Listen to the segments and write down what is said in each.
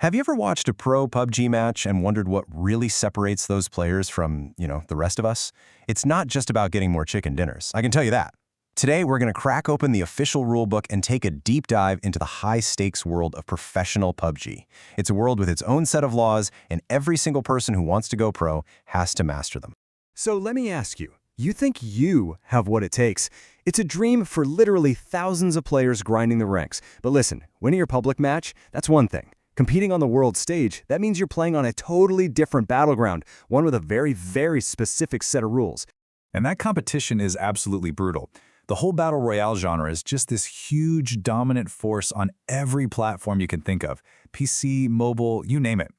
Have you ever watched a pro PUBG match and wondered what really separates those players from, the rest of us? It's not just about getting more chicken dinners, I can tell you that. Today, we're going to crack open the official rulebook and take a deep dive into the high-stakes world of professional PUBG. It's a world with its own set of laws, and every single person who wants to go pro has to master them. So let me ask you, you think you have what it takes? It's a dream for literally thousands of players grinding the ranks. But listen, winning your public match, that's one thing. Competing on the world stage, that means you're playing on a totally different battleground, one with a very specific set of rules. And that competition is absolutely brutal. The whole battle royale genre is just this huge dominant force on every platform you can think of. PC, mobile, you name it.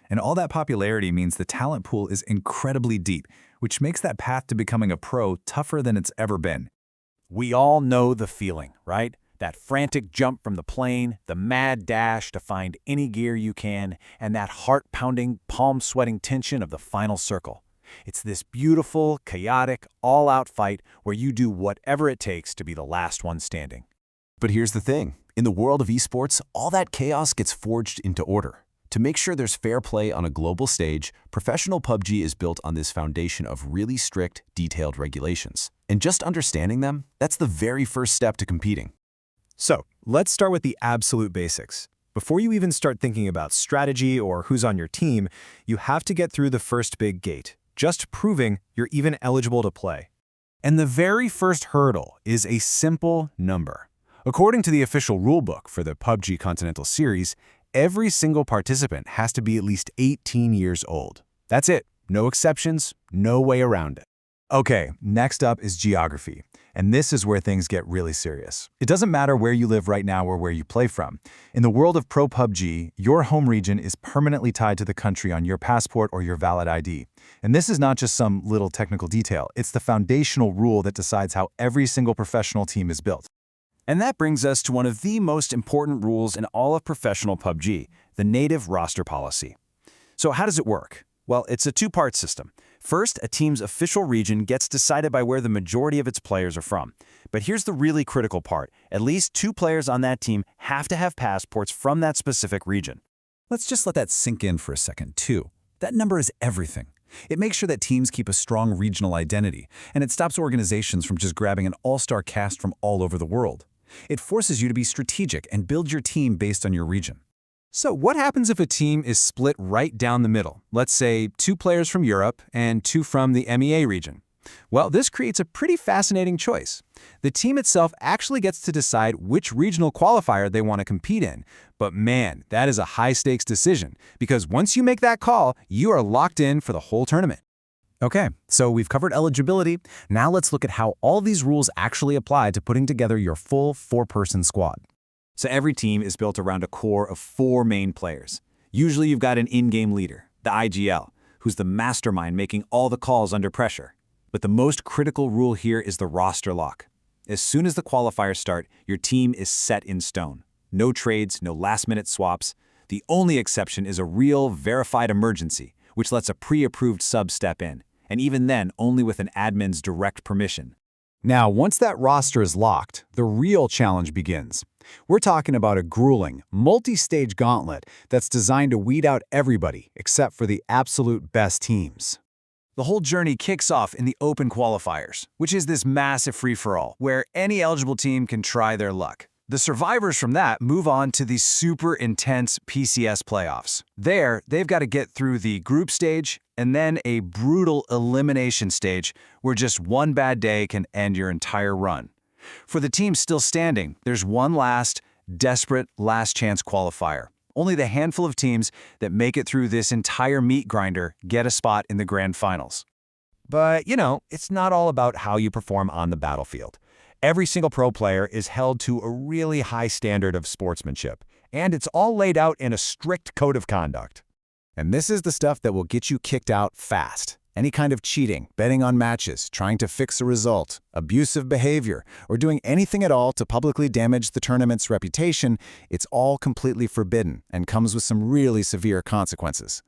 And all that popularity means the talent pool is incredibly deep, which makes that path to becoming a pro tougher than it's ever been. We all know the feeling, right? That frantic jump from the plane, the mad dash to find any gear you can, and that heart-pounding, palm-sweating tension of the final circle. It's this beautiful, chaotic, all-out fight where you do whatever it takes to be the last one standing. But here's the thing. In the world of esports, all that chaos gets forged into order. To make sure there's fair play on a global stage, professional PUBG is built on this foundation of really strict, detailed regulations. And just understanding them, that's the very first step to competing. So, let's start with the absolute basics. Before you even start thinking about strategy or who's on your team, you have to get through the first big gate, just proving you're even eligible to play. And the very first hurdle is a simple number. According to the official rulebook for the PUBG Continental Series, every single participant has to be at least 18 years old. That's it. No exceptions, no way around it. Okay, next up is geography. And this is where things get really serious. It doesn't matter where you live right now or where you play from. In the world of pro PUBG, your home region is permanently tied to the country on your passport or your valid ID. And this is not just some little technical detail. It's the foundational rule that decides how every single professional team is built. And that brings us to one of the most important rules in all of professional PUBG, the native roster policy. So how does it work? Well, it's a two-part system. First, a team's official region gets decided by where the majority of its players are from. But here's the really critical part. At least 2 players on that team have to have passports from that specific region. Let's just let that sink in for a second, too. That number is everything. It makes sure that teams keep a strong regional identity, and it stops organizations from just grabbing an all-star cast from all over the world. It forces you to be strategic and build your team based on your region. So what happens if a team is split right down the middle? Let's say 2 players from Europe and 2 from the MEA region. Well, this creates a pretty fascinating choice. The team itself actually gets to decide which regional qualifier they want to compete in. But man, that is a high-stakes decision, because once you make that call, you are locked in for the whole tournament. Okay, so we've covered eligibility. Now let's look at how all these rules actually apply to putting together your full 4-person squad. So every team is built around a core of 4 main players. Usually you've got an in-game leader, the IGL, who's the mastermind making all the calls under pressure. But the most critical rule here is the roster lock. As soon as the qualifiers start, your team is set in stone. No trades, no last-minute swaps. The only exception is a real, verified emergency, which lets a pre-approved sub step in, and even then only with an admin's direct permission. Now, once that roster is locked, the real challenge begins. We're talking about a grueling, multi-stage gauntlet that's designed to weed out everybody except for the absolute best teams. The whole journey kicks off in the open qualifiers, which is this massive free-for-all where any eligible team can try their luck. The survivors from that move on to the super intense PCS playoffs. There, they've got to get through the group stage and then a brutal elimination stage where just one bad day can end your entire run. For the team still standing, there's one last, desperate last-chance qualifier. Only the handful of teams that make it through this entire meat grinder get a spot in the grand finals. But, it's not all about how you perform on the battlefield. Every single pro player is held to a really high standard of sportsmanship, and it's all laid out in a strict code of conduct. And this is the stuff that will get you kicked out fast. Any kind of cheating, betting on matches, trying to fix a result, abusive behavior, or doing anything at all to publicly damage the tournament's reputation, it's all completely forbidden and comes with some really severe consequences.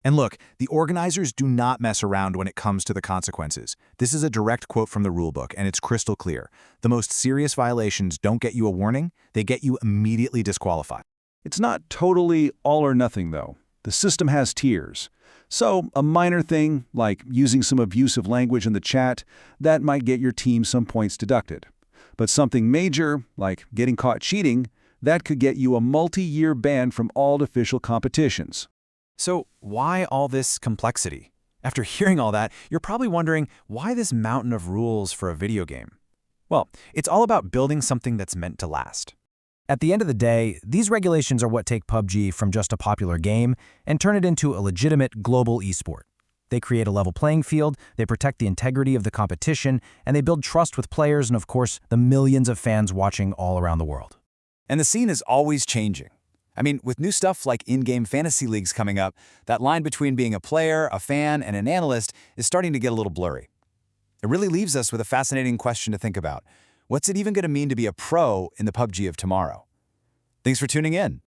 And look, the organizers do not mess around when it comes to the consequences. This is a direct quote from the rulebook, and it's crystal clear. The most serious violations don't get you a warning, they get you immediately disqualified. It's not totally all or nothing, though. The system has tiers. So, a minor thing, like using some abusive language in the chat, that might get your team some points deducted. But something major, like getting caught cheating, that could get you a multi-year ban from all official competitions. So why all this complexity? After hearing all that, you're probably wondering, why this mountain of rules for a video game? Well, it's all about building something that's meant to last. At the end of the day, these regulations are what take PUBG from just a popular game and turn it into a legitimate global esport. They create a level playing field, they protect the integrity of the competition, and they build trust with players and, of course, the millions of fans watching all around the world. And the scene is always changing. I mean, with new stuff like in-game fantasy leagues coming up, that line between being a player, a fan, and an analyst is starting to get a little blurry. It really leaves us with a fascinating question to think about. What's it even going to mean to be a pro in the PUBG of tomorrow? Thanks for tuning in.